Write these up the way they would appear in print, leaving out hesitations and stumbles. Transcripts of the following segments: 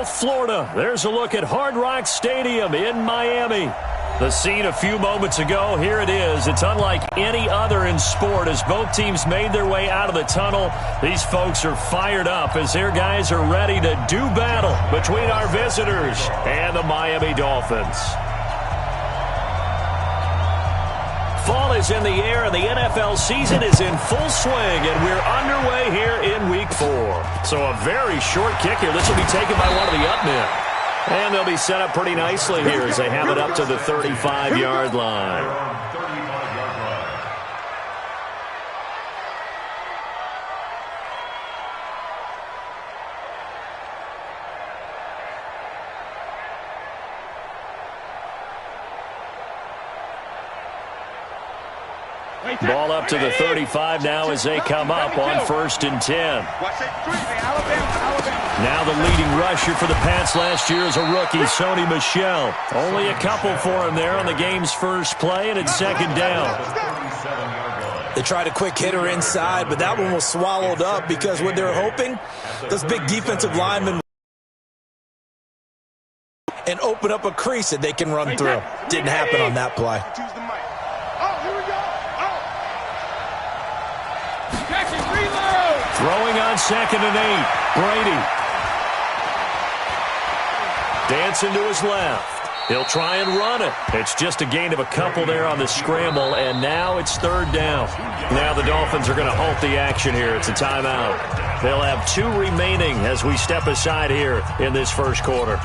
South Florida. There's a look at Hard Rock Stadium in Miami. The scene a few moments ago, here it is. It's unlike any other in sport as both teams made their way out of the tunnel. These folks are fired up as their guys are ready to do battle between our visitors and the Miami Dolphins. Fall is in the air, and the NFL season is in full swing, and we're underway here in Week 4. So a very short kick here. This will be taken by one of the up men. And they'll be set up pretty nicely here as they have it up to the 35-yard line. Ball up to the 35 now as they come up on 1st and 10. Now the leading rusher for the Pats last year is a rookie, Sony Michel. Only a couple for him there on the game's first play, and it's 2nd down. They tried a quick hitter inside, but that one was swallowed up because what they're hoping, those big defensive linemen and open up a crease that they can run through. Didn't happen on that play. Throwing on 2nd and 8. Brady. Dancing to his left. He'll try and run it. It's just a gain of a couple there on the scramble, and now it's 3rd down. Now the Dolphins are going to halt the action here. It's a timeout. They'll have 2 remaining as we step aside here in this first quarter.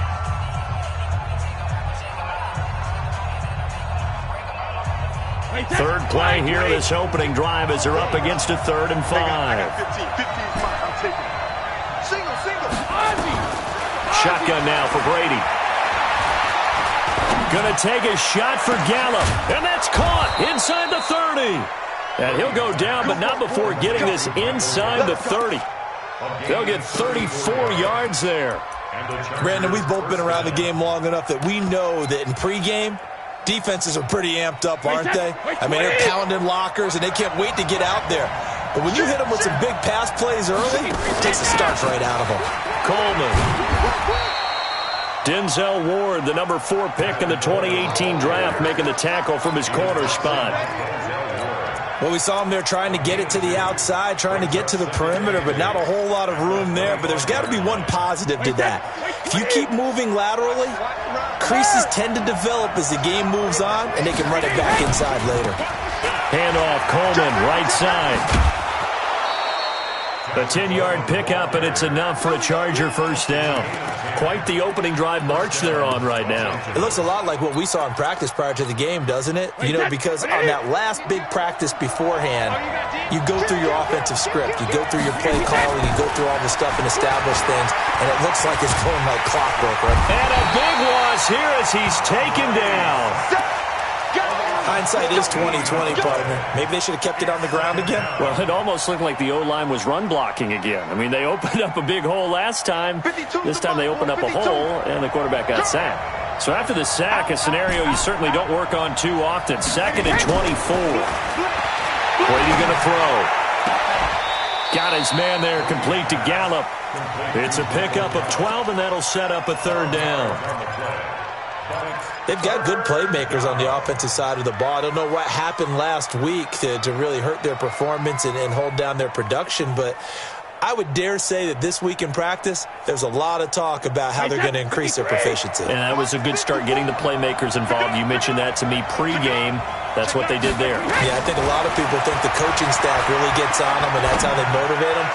Third play here, this opening drive as they're up against a 3rd and 5. Shotgun now for Brady. Going to take a shot for Gallup, and that's caught inside the 30. And he'll go down, but not before getting this inside the 30. They'll get 34 yards there. Brandon, we've both been around the game long enough that we know that in pregame, defenses are pretty amped up, aren't they? I mean, they're pounding lockers, and they can't wait to get out there. But when you hit them with some big pass plays early, it takes the starch right out of them. Coleman. Denzel Ward, the number 4 pick in the 2018 draft, making the tackle from his corner spot. Well, we saw him there trying to get it to the outside, trying to get to the perimeter, but not a whole lot of room there. But there's got to be one positive to that. If you keep moving laterally, creases tend to develop as the game moves on, and they can run it back inside later. Handoff, Coleman, right side. A 10-yard pickup, and it's enough for a Charger first down. Quite the opening drive march they're on right now. It looks a lot like what we saw in practice prior to the game, doesn't it? You know, because on that last big practice beforehand, you go through your offensive script. You go through your play calling. You go through all the stuff and establish things, and it looks like it's going like clockwork, right? And a big loss here as he's taken down. Hindsight is 20/20, partner. Maybe they should have kept it on the ground again. Well, it almost looked like the O-line was run blocking again. I mean, they opened up a big hole last time. This time they opened up a hole, and the quarterback got sacked. So after the sack, a scenario you certainly don't work on too often. 2nd and 24. Brady going to throw. Got his man there, complete to Gallup. It's a pickup of 12, and that'll set up a 3rd down. They've got good playmakers on the offensive side of the ball. I don't know what happened last week to really hurt their performance and hold down their production, but I would dare say that this week in practice, there's a lot of talk about how they're going to increase their proficiency. And that was a good start getting the playmakers involved. You mentioned that to me pregame. That's what they did there. Yeah, I think a lot of people think the coaching staff really gets on them, and that's how they motivate them.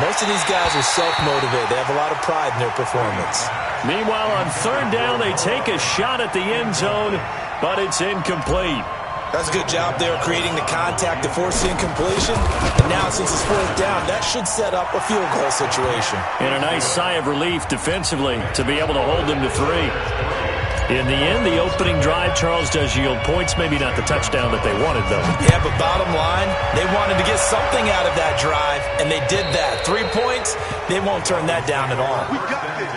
Most of these guys are self-motivated. They have a lot of pride in their performance. Meanwhile, on 3rd down, they take a shot at the end zone, but it's incomplete. That's a good job there creating the contact to force the incompletion. And now, since it's 4th down, that should set up a field goal situation. And a nice sigh of relief defensively to be able to hold them to 3. In the end, the opening drive, Charles, does yield points. Maybe not the touchdown that they wanted, though. Yeah, but bottom line, they wanted to get something out of that drive, and they did that. 3 points, they won't turn that down at all. We got this.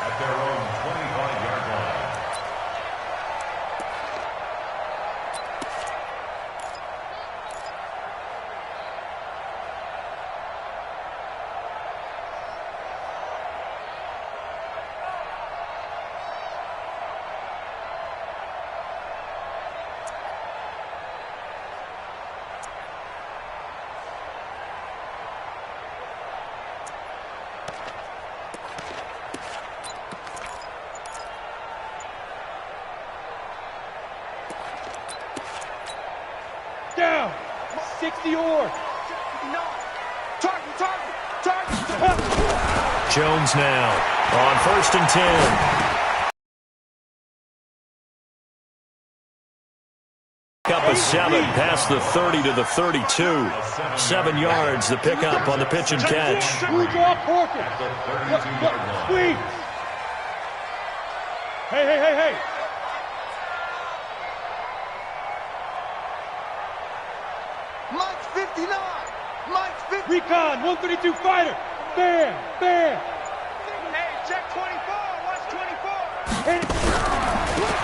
At their own 25-yard line. 60 or. Jones now on 1st and 10. Up a 7 past the 30 to the 32. 7 yards, the pickup on the pitch and catch. Squeeze. Hey. Mike's 59. Mike's 50. Recon, 132 fighter. Bam. Hey, check 24. Watch 24.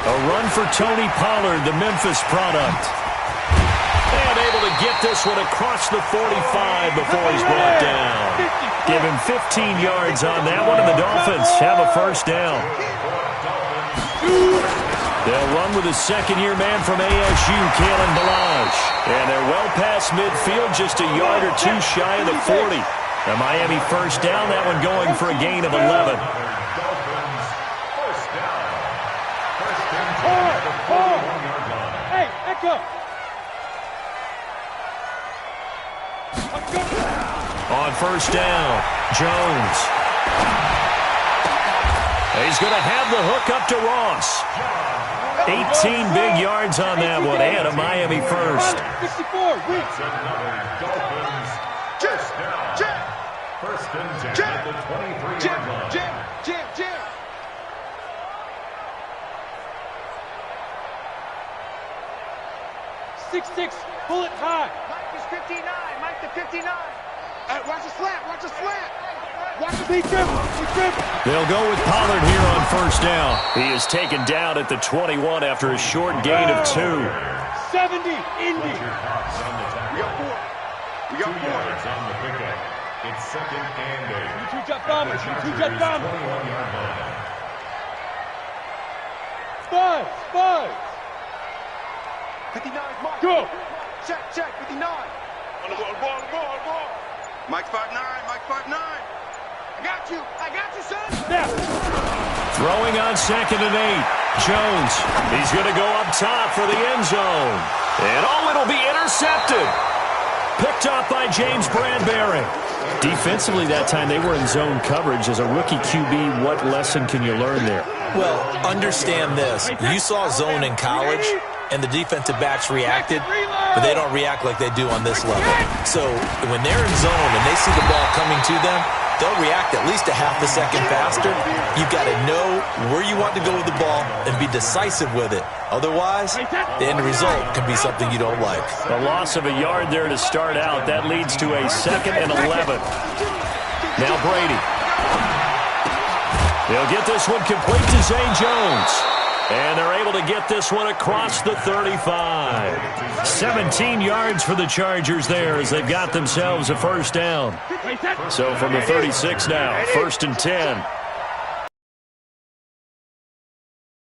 A run for Tony Pollard, the Memphis product. And able to get this one across the 45 before he's brought down. Give him 15 yards on that one, and the Dolphins have a first down. They'll run with a second-year man from ASU, Kalen Ballage. And they're well past midfield, just a yard or two shy of the 40. The Miami first down, that one going for a gain of 11. Hey, echo. On first down, Jones. He's going to have the hook up to Ross. 18 big yards on that one, and a Miami first. 64, First and 10 at the 23-yard line. Jim. 6'6", bullet high. Mike is 59. Mike the 59. Watch the slant. Watch the Be careful. They'll go with Pollard here on first down. He is taken down at the 21 after a short gain of 2. 70, Indy. We got 4 yards on the pickup. It's second and 8. Two-jet bomber. 21-yard line. Spud. 59 Mike. Go. Check. 59. On the ball. Mike's 5'9. I got you, son. Now. Throwing on second and 8. Jones. He's going to go up top for the end zone. And it'll be intercepted. Picked up by James Bradbury. Defensively that time they were in zone coverage. As a rookie QB, what lesson can you learn there? Well, understand this. You saw zone in college, and the defensive backs reacted, but they don't react like they do on this level. So when they're in zone and they see the ball coming to them, they'll react at least a half a second faster. You've got to know where you want to go with the ball and be decisive with it. Otherwise, the end result can be something you don't like. The loss of a yard there to start out. That leads to a 2nd and 11. Now Brady. They'll get this one complete to Zay Jones. And they're able to get this one across the 35. 17 yards for the Chargers there as they've got themselves a first down. So from the 36 now, 1st and 10.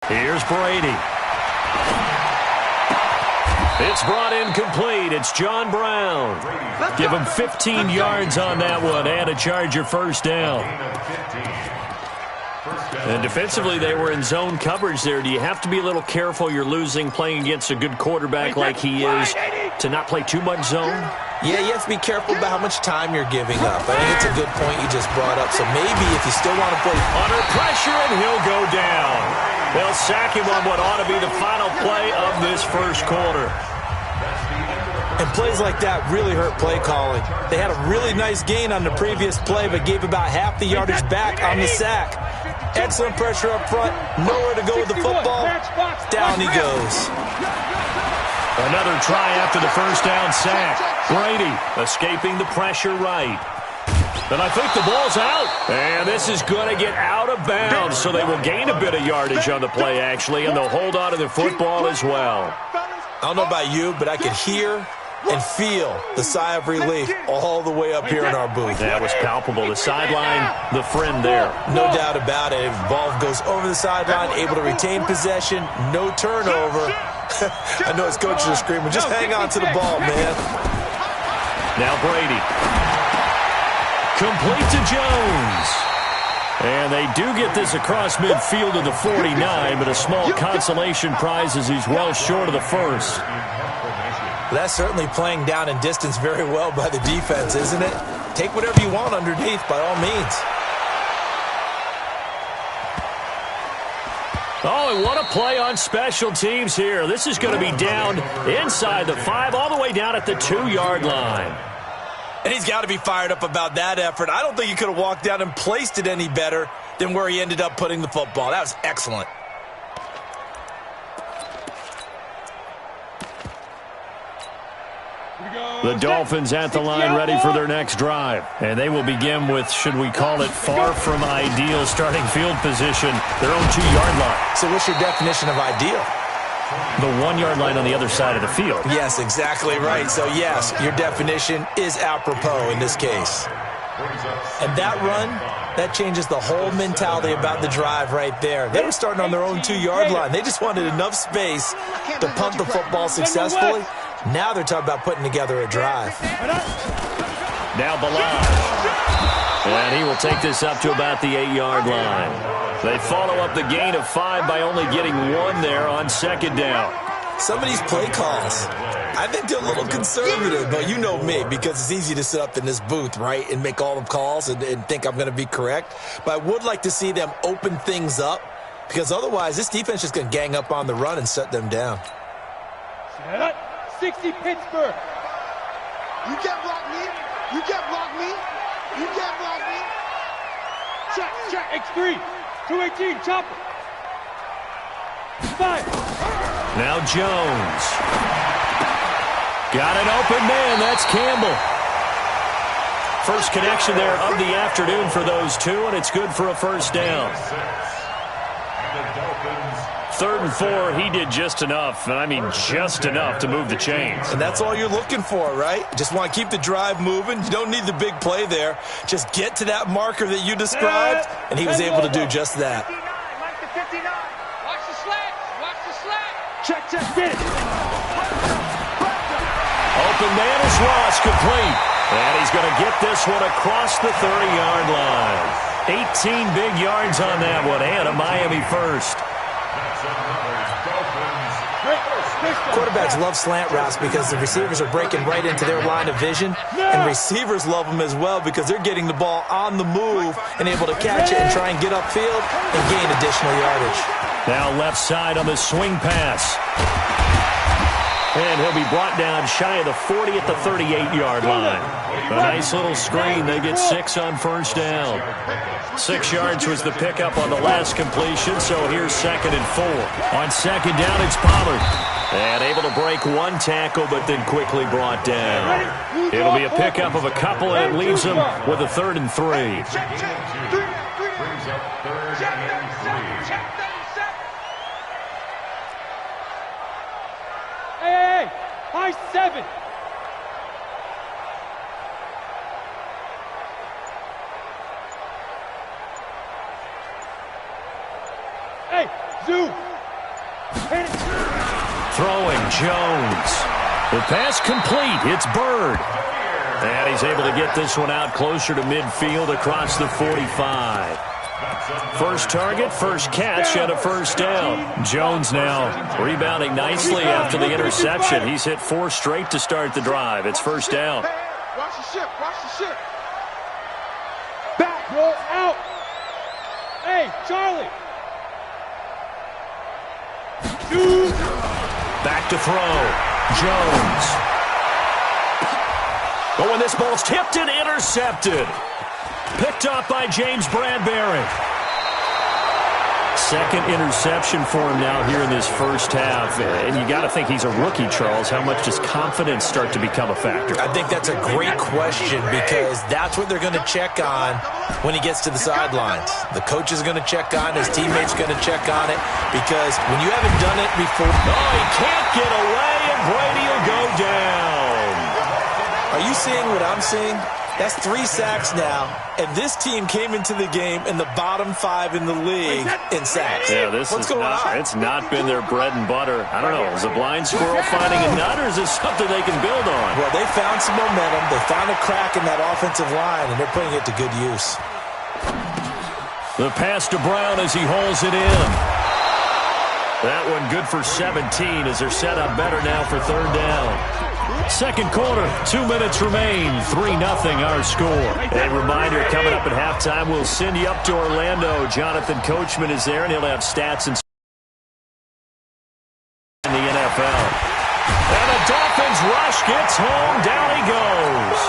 Here's Brady. It's brought in complete. It's John Brown. Give him 15 yards on that one and a Charger first down. And defensively, they were in zone coverage there. Do you have to be a little careful? You're losing playing against a good quarterback like he is to not play too much zone? Yeah, you have to be careful about how much time you're giving up. I think it's a good point you just brought up. So maybe if you still want to play under pressure, and he'll go down. They'll sack him on what ought to be the final play of this first quarter. And plays like that really hurt play calling. They had a really nice gain on the previous play, but gave about half the yardage back on the sack. Excellent pressure up front. Nowhere to go with the football. Down he goes. Another try after the first down sack. Brady escaping the pressure right. And I think the ball's out. And this is going to get out of bounds, so they will gain a bit of yardage on the play, actually, and they'll hold on to the football as well. I don't know about you, but I could hear and feel the sigh of relief all the way up here in our booth. That was palpable. The sideline, the friend there. No doubt about it. Ball goes over the sideline, able to retain possession, no turnover. I know his coaches are screaming, just hang on to the ball, man. Now Brady. Complete to Jones. And they do get this across midfield to the 49, but a small consolation prize as he's well short of the first. That's certainly playing down in distance very well by the defense, isn't it? Take whatever you want underneath, by all means. Oh, and what a play on special teams here. This is going to be down inside the 5, all the way down at the 2-yard line. And he's got to be fired up about that effort. I don't think he could have walked down and placed it any better than where he ended up putting the football. That was excellent. The Dolphins at the line, ready for their next drive. And they will begin with, should we call it, far from ideal starting field position, their own 2-yard line. So what's your definition of ideal? The 1-yard line on the other side of the field. Yes, exactly right. So, yes, your definition is apropos in this case. And that run, that changes the whole mentality about the drive right there. They were starting on their own 2-yard line. They just wanted enough space to punt the football successfully. Now they're talking about putting together a drive. Now Balaj. And he will take this up to about the 8-yard line. They follow up the gain of 5 by only getting 1 there on second down. Some of these play calls, I think they're a little conservative, but you know me, because it's easy to sit up in this booth, right, and make all the calls and think I'm going to be correct. But I would like to see them open things up, because otherwise this defense is going to gang up on the run and shut them down. 60 Pittsburgh. You can't block me. You can't block me. You can't block me. Check. X3. 218. Chopper. 5. Now Jones. Got an open man. That's Campbell. First connection there of the afternoon for those two, and it's good for a first down. 3rd and 4, he did just enough, and I mean just enough to move the chains. And that's all you're looking for, right? Just want to keep the drive moving. You don't need the big play there. Just get to that marker that you described, and he was able to do just that. 59, Mike the 59. Watch the slant. Watch the slant. Check. Get it. Open man is Ross, complete. And he's going to get this one across the 30-yard line. 18 big yards on that one, and a Miami first. Quarterbacks love slant routes because the receivers are breaking right into their line of vision, and receivers love them as well because they're getting the ball on the move and able to catch it and try and get upfield and gain additional yardage. Now left side on the swing pass. And he'll be brought down shy of the 40 at the 38-yard line. A nice little screen. They get 6 on first down. 6 yards was the pickup on the last completion, so here's 2nd and 4. On second down, it's Pollard. And able to break 1 tackle, but then quickly brought down. It'll be a pickup of a couple, and it leaves them with a 3rd and 3. Hey, high 7. Hey, Zoo. Throwing Jones. The pass complete. It's Bird. And he's able to get this one out closer to midfield across the 45. First target, first catch, and a first down. Jones now rebounding nicely after the interception. He's hit 4 straight to start the drive. It's first down. Watch the ship. Watch the ship. Back, roll out. Hey, Charlie. Back to throw. Jones. Oh, and this ball's tipped and intercepted. Picked up by James Bradbury. Second interception for him now here in this first half. And you got to think he's a rookie, Charles. How much does confidence start to become a factor? I think that's a great question because that's what they're going to check on when he gets to the sidelines. The coach is going to check on it. His teammates are going to check on it because when you haven't done it before. Oh, he can't get away, and Brady will go down. Are you seeing what I'm seeing? That's 3 sacks now, and this team came into the game in the bottom 5 in the league in sacks. Yeah, What's going on? It's not been their bread and butter. I don't know. Is a blind squirrel finding a nut, or is this something they can build on? Well, they found some momentum. They found a crack in that offensive line, and they're putting it to good use. The pass to Brown as he holds it in. That one good for 17 as they're set up better now for 3rd down. Second quarter, 2 minutes remain, 3-0 our score. A reminder, coming up at halftime, we'll send you up to Orlando. Jonathan Coachman is there, and he'll have stats and in the NFL. And the Dolphins rush gets home, down he goes.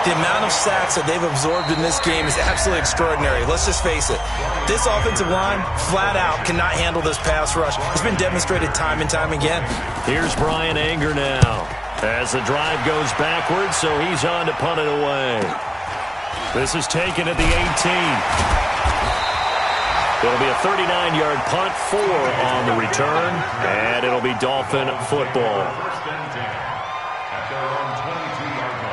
The amount of sacks that they've absorbed in this game is absolutely extraordinary. Let's just face it. This offensive line, flat out, cannot handle this pass rush. It's been demonstrated time and time again. Here's Brian Anger now as the drive goes backwards, so he's on to punt it away. This is taken at the 18. It'll be a 39-yard punt, 4 on the return, and it'll be Dolphin football. First and 10 at their own 22-yard line.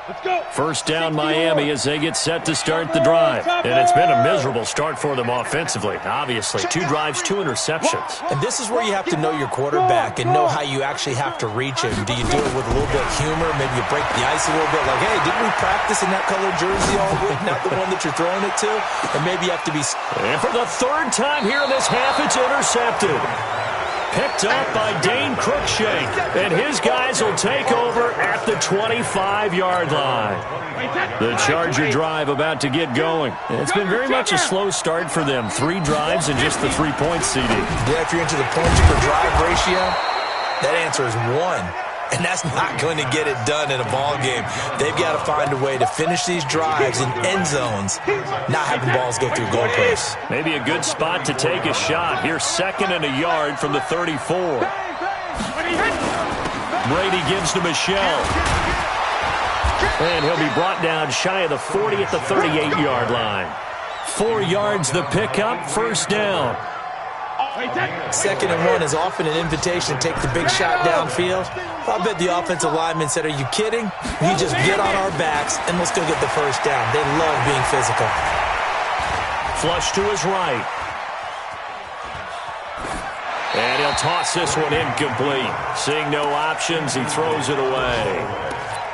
Let's go. First down Miami as they get set to start the drive. And it's been a miserable start for them offensively, obviously. 2 drives, 2 interceptions. And this is where you have to know your quarterback and know how you actually have to reach him. Do you do it with a little bit of humor? Maybe you break the ice a little bit. Like, hey, didn't we practice in that colored jersey all week? Not the one that you're throwing it to? And maybe you have to be... And for the 3rd time here in this half, it's intercepted. Picked up by Dane Cruikshank, and his guys will take over at the 25-yard line. The Charger drive about to get going. It's been very much a slow start for them. 3 drives and just the 3 points, CD. Yeah, if you're into the points per drive ratio, that answer is 1. And that's not going to get it done in a ball game. They've got to find a way to finish these drives in end zones, not having balls go through goalposts. Maybe a good spot to take a shot. Here's 2nd and a yard from the 34. Brady gives to Michelle. And he'll be brought down shy of the 40 at the 38-yard line. 4 yards the pickup, first down. 2nd and 1 is often an invitation to take the big shot downfield. I bet the offensive lineman said, are you kidding? We just get on our backs and let's go get the first down. They love being physical. Flush to his right. And he'll toss this one incomplete. Seeing no options, he throws it away.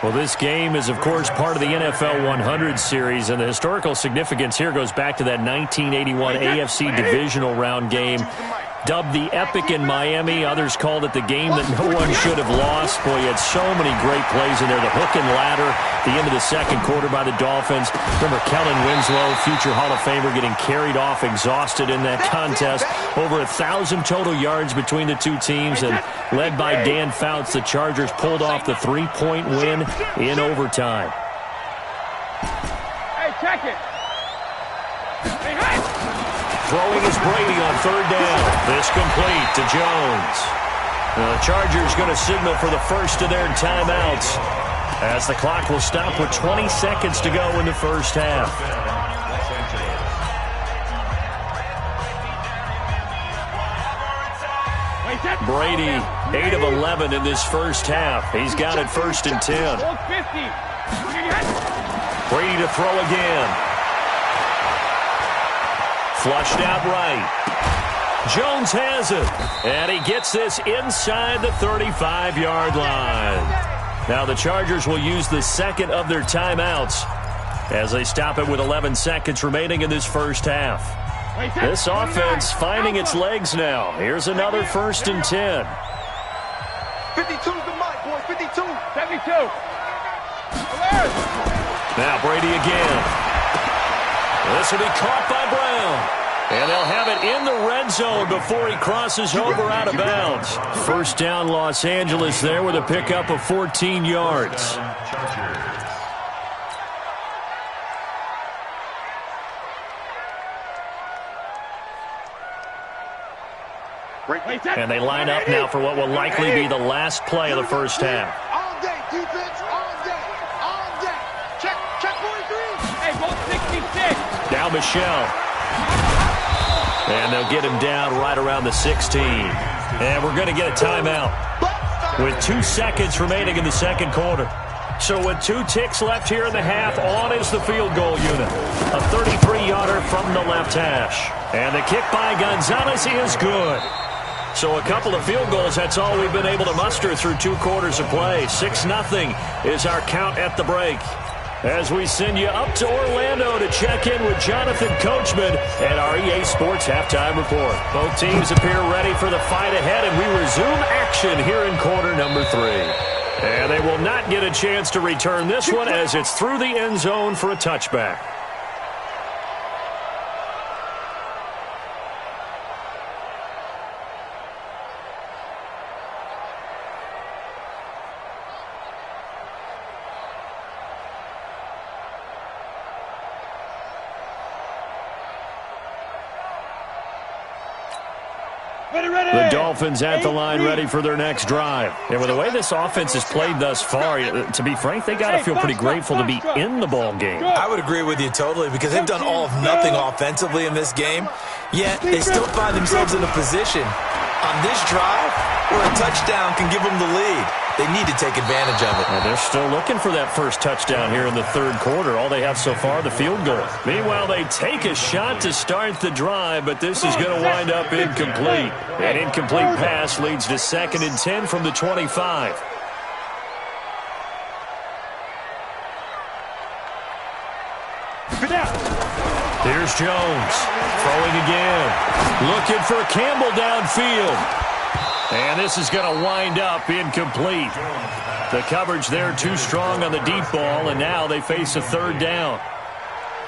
Well, this game is, of course, part of the NFL 100 series, and the historical significance here goes back to that 1981 AFC Divisional Round game, dubbed the Epic in Miami. Others called it the game that no one should have lost. Boy, you had so many great plays in there. The hook and ladder, the end of the second quarter by the Dolphins. Remember Kellen Winslow, future Hall of Famer, getting carried off exhausted in that contest. Over 1,000 total yards between the two teams, and led by Dan Fouts, the Chargers pulled off the 3-point win in overtime. Hey, check it. Hey, hey. Throwing is Brady on 3rd down. This complete to Jones. The Chargers going to signal for the first of their timeouts as the clock will stop with 20 seconds to go in the first half. Brady, 8 of 11 in this first half. He's got it 1st and 10. Brady to throw again. Flushed out right. Jones has it. And he gets this inside the 35-yard line. Now the Chargers will use the 2nd of their timeouts as they stop it with 11 seconds remaining in this first half. This offense finding its legs now. Here's another 1st and 10. 52's the mic, boys. 52. 72. Now Brady again. This will be caught by Brown. And they'll have it in the red zone before he crosses over out of bounds. First down Los Angeles there with a pickup of 14 yards. And they line up now for what will likely be the last play of the first half. All day, defense, all day, all day. Check 43. Hey, both 66. Now Michelle. And they'll get him down right around the 16. And we're going to get a timeout with 2 seconds remaining in the second quarter. So with 2 ticks left here in the half, on is the field goal unit. A 33-yarder from the left hash. And the kick by Gonzalez is good. So a couple of field goals, that's all we've been able to muster through 2 quarters of play. 6-0 is our count at the break. As we send you up to Orlando to check in with Jonathan Coachman at our EA Sports Halftime Report. Both teams appear ready for the fight ahead, and we resume action here in quarter number 3. And they will not get a chance to return this one as it's through the end zone for a touchback. The Dolphins at the line ready for their next drive. And with the way this offense has played thus far, to be frank, they got to feel pretty grateful to be in the ball game. I would agree with you totally because they've done all of nothing offensively in this game, yet they still find themselves in a position on this drive where a touchdown can give them the lead. They need to take advantage of it. And they're still looking for that first touchdown here in the third quarter. All they have so far, the field goal. Meanwhile, they take a shot to start the drive, but this is going to wind up incomplete. An incomplete pass leads to 2nd and 10 from the 25. Here's Jones. Throwing again. Looking for Campbell downfield. And this is going to wind up incomplete. The coverage there too strong on the deep ball, and now they face a 3rd down.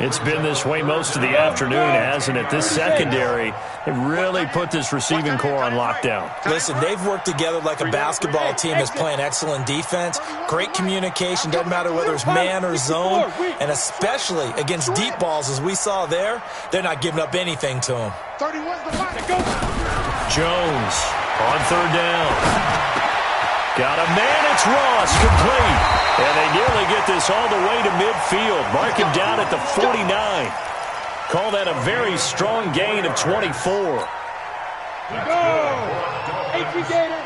It's been this way most of the afternoon, hasn't it? This secondary, it really put this receiving core on lockdown. Listen, they've worked together like a basketball team that's playing excellent defense. Great communication, doesn't matter whether it's man or zone, and especially against deep balls as we saw there, they're not giving up anything to them. Jones on 3rd down. Got a man, it's Ross, complete. And they nearly get this all the way to midfield. Mark him down at the 49. Call that a very strong gain of 24. Go! 8-3 Gator.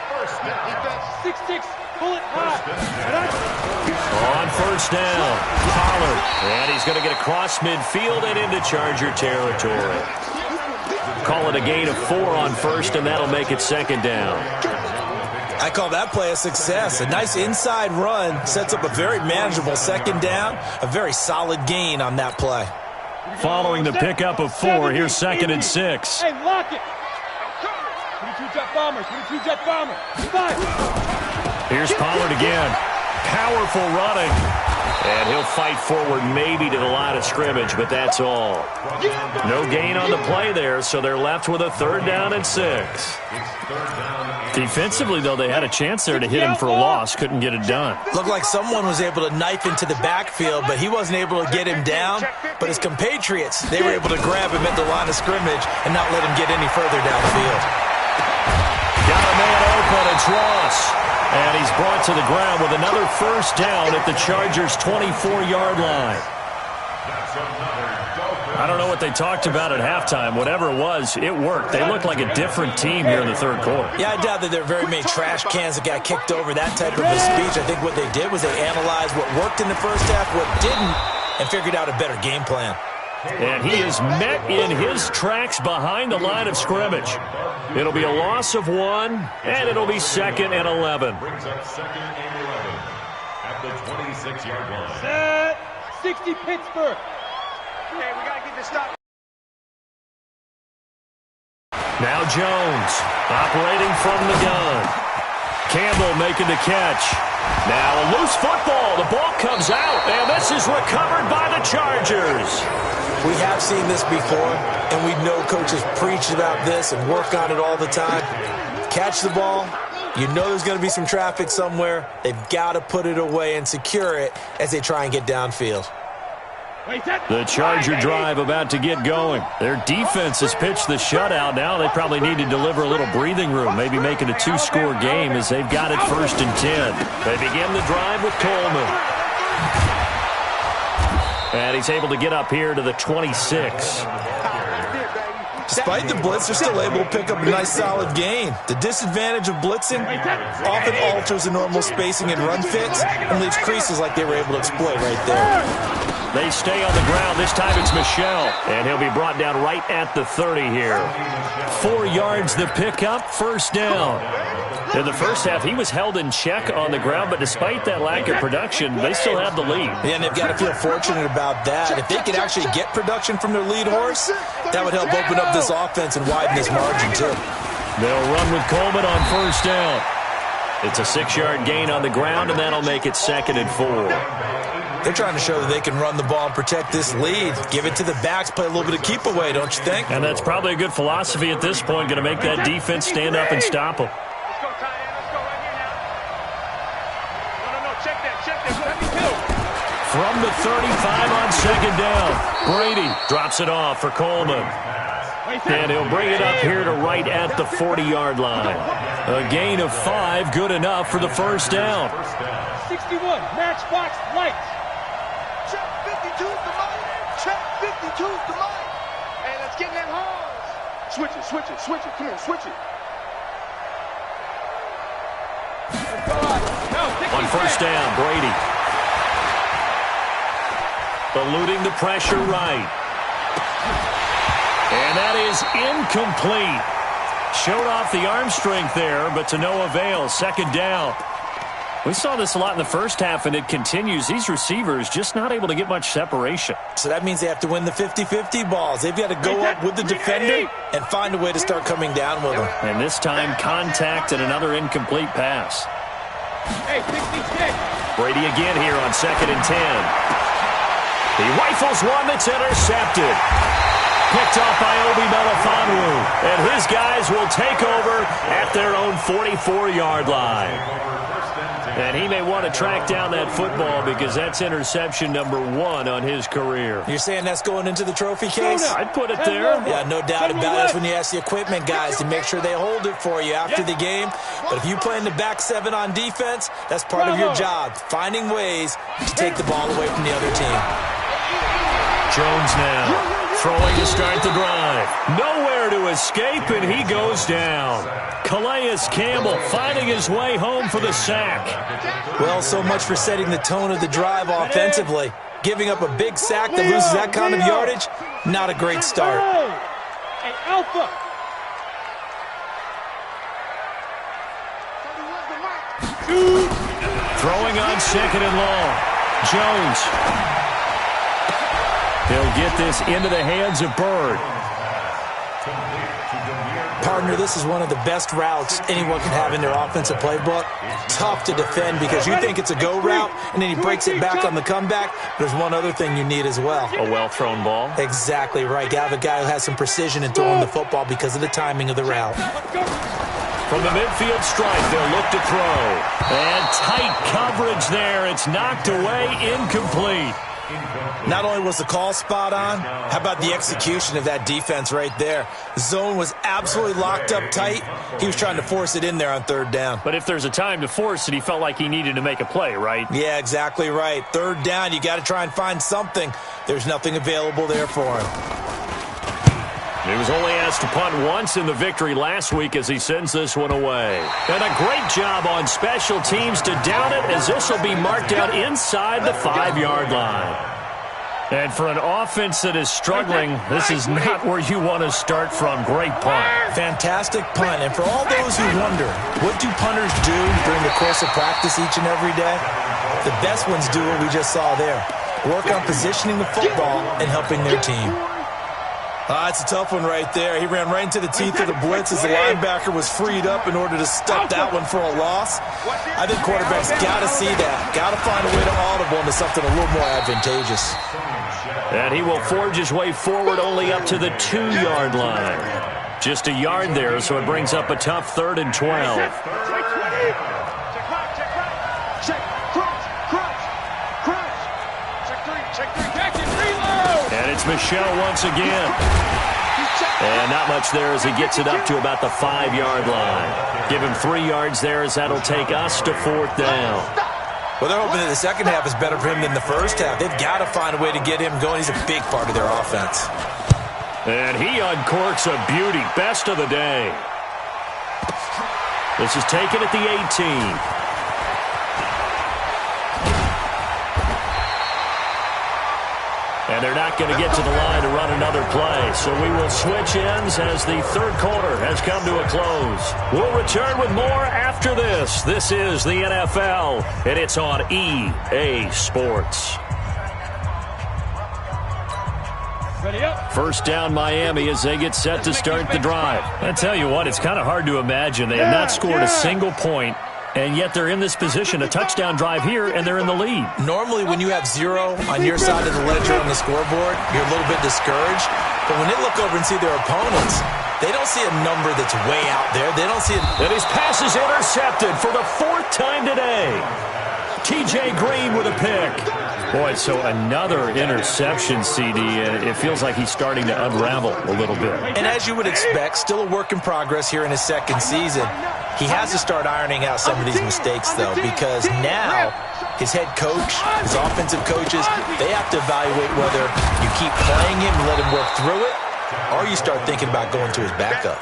6-6, pull it high. On 1st down, Pollard. And he's going to get across midfield and into Charger territory. Call it a gain of 4 on 1st, and that'll make it 2nd down. I call that play a success. A nice inside run sets up a very manageable 2nd down. A very solid gain on that play. Following the pickup of 4, here's 2nd and 6. Hey, lock it. 22 jet bombers, 22 jet bombers. 5. Here's Pollard again. Powerful running. And he'll fight forward maybe to the line of scrimmage, but that's all. No gain on the play there, so they're left with a 3rd down and 6. Defensively, though, they had a chance there to hit him for a loss. Couldn't get it done. Looked like someone was able to knife into the backfield, but he wasn't able to get him down. But his compatriots, they were able to grab him at the line of scrimmage and not let him get any further downfield. Got a man open. It's Ross. And he's brought to the ground with another 1st down at the Chargers' 24-yard line. I don't know what they talked about at halftime. Whatever it was, it worked. They looked like a different team here in the 3rd quarter. Yeah, I doubt that there are very many trash cans that got kicked over, that type of a speech. I think what they did was they analyzed what worked in the first half, what didn't, and figured out a better game plan. And he is met in his tracks behind the line of scrimmage. It'll be a loss of 1, and it'll be 2nd and 11. Brings up 2nd and 11 at the 26-yard line. Set. 60 Pittsburgh. Okay, we got to get this stop. Now Jones operating from the gun. Campbell making the catch. Now a loose football. The ball comes out, and this is recovered by the Chargers. We have seen this before, and we know coaches preach about this and work on it all the time. Catch the ball. You know there's going to be some traffic somewhere. They've got to put it away and secure it as they try and get downfield. The Charger drive about to get going. Their defense has pitched the shutout. Now they probably need to deliver a little breathing room, maybe make it a 2-score game as they've got it 1st and 10. They begin the drive with Coleman. And he's able to get up here to the 26. Despite the blitz, they're still able to pick up a nice solid gain. The disadvantage of blitzing often alters the normal spacing and run fits and leaves creases like they were able to exploit right there. They stay on the ground. This time it's Michel, and he'll be brought down right at the 30 here. 4 yards the pickup, first down. In the first half, he was held in check on the ground, but despite that lack of production, they still have the lead. Yeah, and they've got to feel fortunate about that. If they could actually get production from their lead horse, that would help open up this offense and widen this margin, too. They'll run with Coleman on first down. It's a 6-yard gain on the ground, and that'll make it 2nd and 4. They're trying to show that they can run the ball and protect this lead. Give it to the backs, play a little bit of keep away, don't you think? And that's probably a good philosophy at this point, going to make that defense stand up and stop them. Let's go, Ty. Let's go right here now. No. Check that. Let me kill. From the 35 on 2nd down, Brady drops it off for Coleman. And he'll bring it up here to right at the 40-yard line. A gain of 5, good enough for the first down. 61, matchbox lights. Check 52's the money. Check 52's the money. Hey, let's get in that hole. Switch it. Come on, switch it. On first down, Brady. Eluding the pressure right. And that is incomplete. Showed off the arm strength there, but to no avail. 2nd down. We saw this a lot in the first half, and it continues. These receivers just not able to get much separation. So that means they have to win the 50-50 balls. They've got to go up with the defender and find a way to start coming down with them. And this time, contact and another incomplete pass. Hey, 66. Brady again here on 2nd and 10. He rifles one that's intercepted. Picked off by Obi Melifonwu. And his guys will take over at their own 44-yard line. And he may want to track down that football because that's interception number 1 on his career. You're saying that's going into the trophy case? I'd put it there. Yeah, no doubt about it. That's when you ask the equipment guys to make sure they hold it for you after the game. But if you play in the back 7 on defense, that's part of your job, finding ways to take the ball away from the other team. Jones now throwing to start the drive. Nowhere to escape, and he goes down. Calais Campbell finding his way home for the sack. Well, so much for setting the tone of the drive offensively. Giving up a big sack that loses that kind of yardage, not a great start. Hey, Alpha. Throwing on 2nd and long. Jones. He'll get this into the hands of Bird. Partner, this is one of the best routes anyone can have in their offensive playbook. Tough to defend because you think it's a go route, and then he breaks it back on the comeback. There's one other thing you need as well. A well-thrown ball. Exactly right. You have a guy who has some precision in throwing the football because of the timing of the route. From the midfield stripe, they'll look to throw. And tight coverage there. It's knocked away, incomplete. Not only was the call spot on, how about the execution of that defense right there? The zone was absolutely locked up tight. He was trying to force it in there on 3rd down. But if there's a time to force it, he felt like he needed to make a play, right? Yeah, exactly right. 3rd down, you got to try and find something. There's nothing available there for him. He was only asked to punt once in the victory last week as he sends this one away. And a great job on special teams to down it as this will be marked out inside the 5-yard line. And for an offense that is struggling, this is not where you want to start from. Great punt. Fantastic punt. And for all those who wonder, what do punters do during the course of practice each and every day? The best ones do what we just saw there. Work on positioning the football and helping their team. It's a tough one right there. He ran right into the teeth of the blitz as the linebacker was freed up in order to stop that one for a loss. I think quarterbacks got to see that. Got to find a way to audible into something a little more advantageous. And he will forge his way forward only up to the 2-yard line. Just a yard there, so it brings up a tough 3rd and 12. And it's Michel once again. And not much there as he gets it up to about the 5-yard line. Give him 3 yards there as that'll take us to 4th down. Well, they're hoping that the second half is better for him than the first half. They've got to find a way to get him going. He's a big part of their offense. And he uncorks a beauty. Best of the day. This is taken at the 18. And they're not going to get to the line to run another play. So we will switch ends as the third quarter has come to a close. We'll return with more after this. This is the NFL, and it's on EA Sports. First down Miami as they get set to start the drive. I tell you what, it's kind of hard to imagine. They have not scored a single point, and yet they're in this position, a touchdown drive here, and they're in the lead. Normally when you have 0 on your side of the ledger on the scoreboard, you're a little bit discouraged. But when they look over and see their opponents, they don't see a number that's way out there. They don't see it. And his pass is intercepted for the 4th time today. T.J. Green with a pick. Boy, so another interception, CD, and it feels like he's starting to unravel a little bit. And as you would expect, still a work in progress here in his second season. He has to start ironing out some of these mistakes, though, because now his head coach, his offensive coaches, they have to evaluate whether you keep playing him and let him work through it, or you start thinking about going to his backup.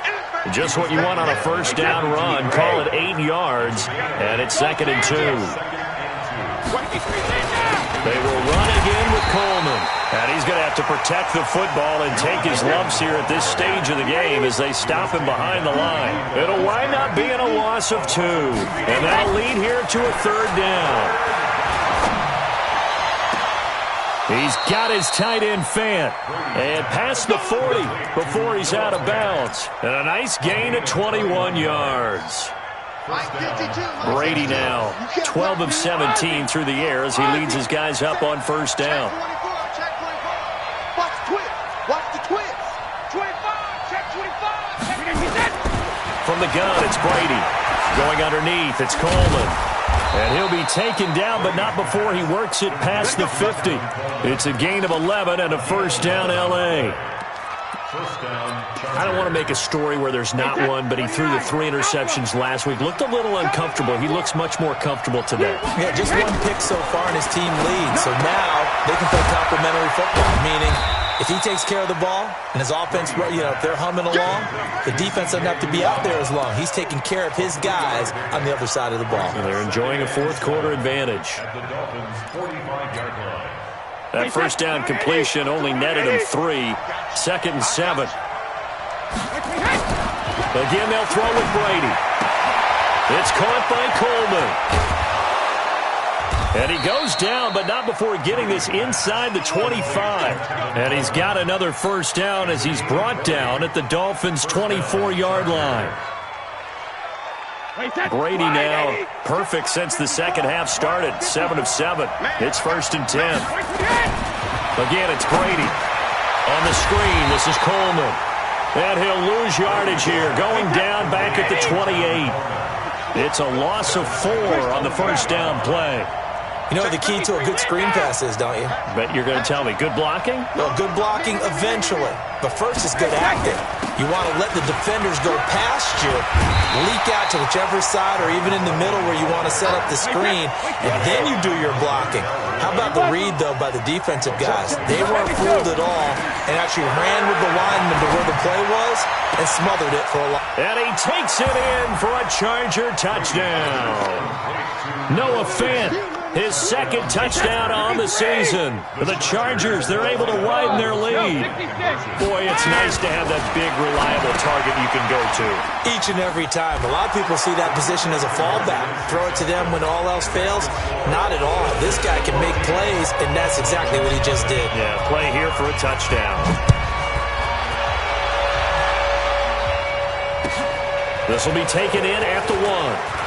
Just what you want on a first down run. Call it 8 yards, and it's 2nd and 2. They will run again with Coleman. And he's going to have to protect the football and take his lumps here at this stage of the game as they stop him behind the line. It'll wind up being a loss of 2. And that'll lead here to a 3rd down. He's got his tight end Fant. And past the 40 before he's out of bounds. And a nice gain of 21 yards. Brady now 12 of 17 through the air as he leads his guys up on first down. Watch the twist. Watch the twist. 25. Check 25. From the gun, it's Brady. Going underneath, it's Coleman. And he'll be taken down, but not before he works it past the 50. It's a gain of 11 and a first down L.A. I don't want to make a story where there's not one, but he threw the 3 interceptions last week. Looked a little uncomfortable. He looks much more comfortable today. Yeah, just 1 pick so far and his team leads. So now they can play complementary football, meaning if he takes care of the ball and his offense, if they're humming along, the defense doesn't have to be out there as long. He's taking care of his guys on the other side of the ball. And they're enjoying a 4th quarter advantage. That first down completion only netted him 3. 2nd and 7. Again, they'll throw with Brady. It's caught by Coleman. And he goes down, but not before getting this inside the 25. And he's got another first down as he's brought down at the Dolphins' 24-yard line. Brady now perfect since the second half started. 7 of 7. It's 1st and 10. Again, it's Brady. On the screen, this is Coleman. And he'll lose yardage here. Going down back at the 28. It's a loss of 4 on the first down play. You know what the key to a good screen pass is, don't you? Bet you're going to tell me. Good blocking? Well, good blocking eventually. But first is good acting. You want to let the defenders go past you, leak out to whichever side or even in the middle where you want to set up the screen, and then you do your blocking. How about the read, though, by the defensive guys? They weren't fooled at all and actually ran with the lineman to where the play was and smothered it for a lot. And he takes it in for a Charger touchdown. Noah Fant, his 2nd touchdown on the season. The Chargers, they're able to widen their lead. Boy, it's nice to have that big, reliable target you can go to. Each and every time. A lot of people see that position as a fallback. Throw it to them when all else fails. Not at all. This guy can make plays, and that's exactly what he just did. Yeah, play here for a touchdown. This will be taken in at the 1.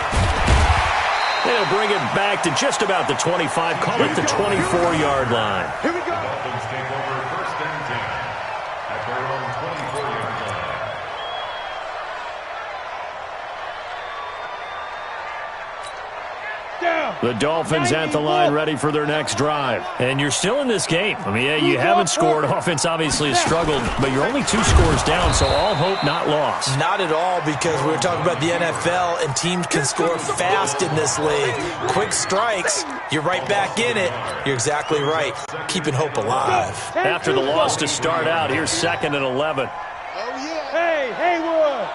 They'll bring it back to just about the 25. Call it the 24-yard line. Here we go. Dolphins take over 1st and 10 at their own 24-yard line. Down. The Dolphins at the line ready for their next drive. And you're still in this game. I mean, yeah, you haven't scored. Offense obviously has struggled, but you're only 2 scores down, so all hope not lost. Not at all, because we were talking about the NFL, and teams can score fast in this league. Quick strikes, you're right back in it. You're exactly right. Keeping hope alive. After the loss to start out, here's 2nd and 11. Oh, yeah. Hey, Haywood.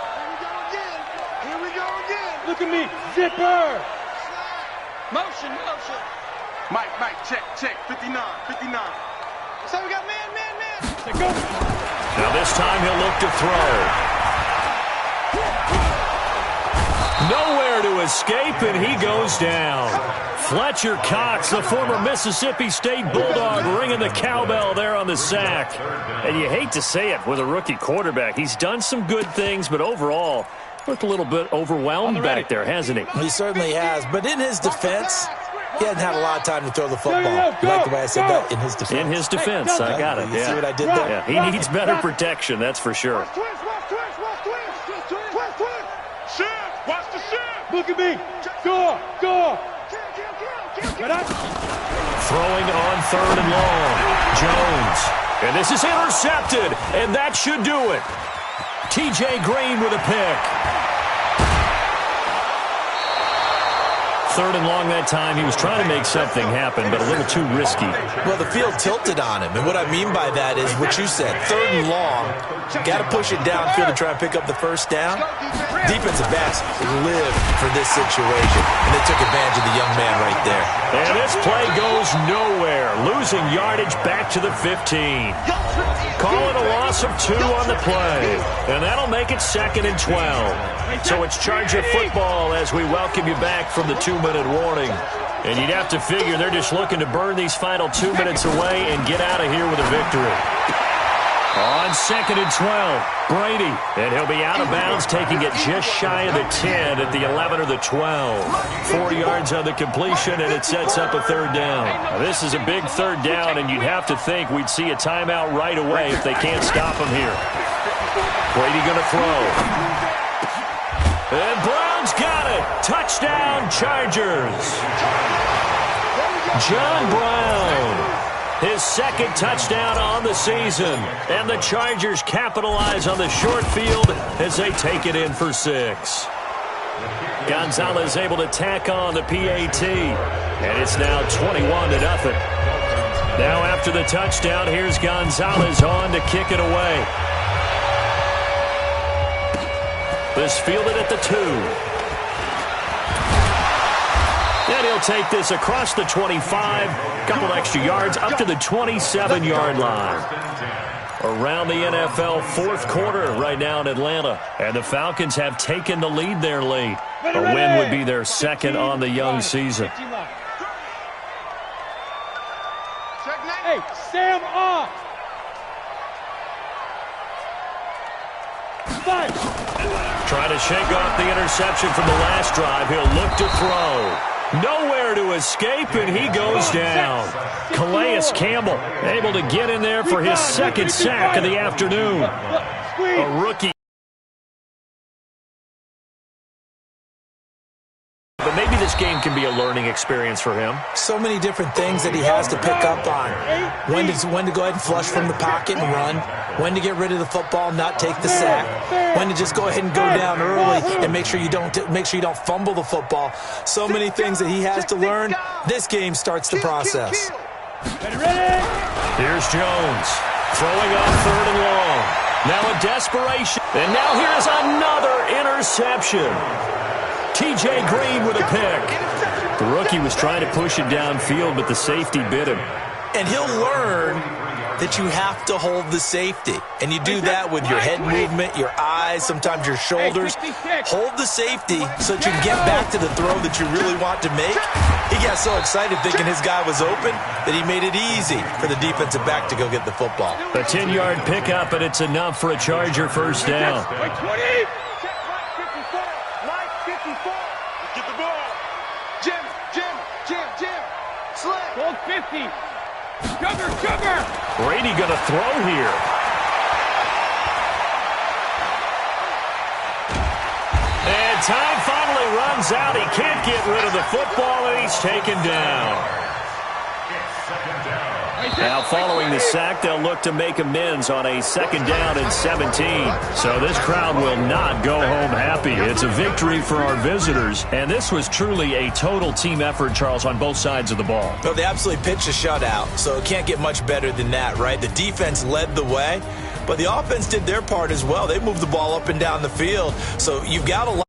Here we go again. Look at me. Zipper. Motion. Mike, check. 59. So we got man. Let's go. Now this time he'll look to throw. Nowhere to escape, and he goes down. Fletcher Cox, the former Mississippi State Bulldog, ringing the cowbell there on the sack. And you hate to say it with a rookie quarterback. He's done some good things, but overall, looked a little bit overwhelmed back there, hasn't he? He certainly has, but in his defense, he hasn't had a lot of time to throw the football. You like the way I said that? In his defense. In his defense, I got it. You see what I did there? Yeah, he needs better protection, that's for sure. Twist. Watch the shift. Look at me. Go. Get up. Throwing on 3rd and long. Jones. And this is intercepted, and that should do it. T.J. Green with a pick. 3rd and long that time. He was trying to make something happen, but a little too risky. Well, the field tilted on him, and what I mean by that is what you said. 3rd and long, got to push it downfield to try and pick up the first down. Defensive backs live for this situation, and they took advantage of the young man right there. And this play goes nowhere, losing yardage back to the 15. Call it a loss of 2 on the play, and that'll make it 2nd and 12. So it's Charger football as we welcome you back from the 2-minute warning. And you'd have to figure they're just looking to burn these final 2 minutes away and get out of here with a victory. On 2nd and 12, Brady, and he'll be out of bounds, taking it just shy of the 10 at the 11 or the 12. 4 yards on the completion, and it sets up a 3rd down. Now, this is a big 3rd down, and you'd have to think we'd see a timeout right away if they can't stop him here. Brady going to throw. And Brown's got it. Touchdown, Chargers. John Brown. His 2nd touchdown on the season. And the Chargers capitalize on the short field as they take it in for 6. Gonzalez able to tack on the PAT. And it's now 21-0. Now after the touchdown, here's Gonzalez on to kick it away. This fielded at the 2. And he'll take this across the 25, couple extra yards, up to the 27-yard line. Around the NFL 4th quarter right now in Atlanta. And the Falcons have taken the lead there late. A win would be their 2nd on the young season. Hey, Sam off. 5. Trying to shake off the interception from the last drive. He'll look to throw. Nowhere to escape, and he goes down. Calais Campbell able to get in there for his 2nd sack of the afternoon. A rookie. But maybe this game can be a learning experience for him. So many different things that he has to pick up on. When to go ahead and flush from the pocket and run. When to get rid of the football, not take the sack. When to just go ahead and go down early and make sure you don't fumble the football. So many things that he has to learn. This game starts the process. Here's Jones throwing on 3rd and long. Now a desperation. And now here's another interception. T.J. Green with a pick. The rookie was trying to push it downfield, but the safety bit him. And he'll learn that you have to hold the safety. And you do that with your head movement, your eyes, sometimes your shoulders. Hold the safety so that you can get back to the throw that you really want to make. He got so excited thinking his guy was open that he made it easy for the defensive back to go get the football. A 10-yard pickup, and it's enough for a Charger 1st down. 20. Get the ball. Jim. Slay. Gold 50. Sugar. Brady going to throw here. And time finally finally runs out. He can't get rid of the football, and he's taken down. Now, following the sack, they'll look to make amends on a 2nd down and 17. So this crowd will not go home happy. It's a victory for our visitors, and this was truly a total team effort, Charles, on both sides of the ball. Well, they absolutely pitched a shutout, so it can't get much better than that, right? The defense led the way, but the offense did their part as well. They moved the ball up and down the field, so you've got a lot.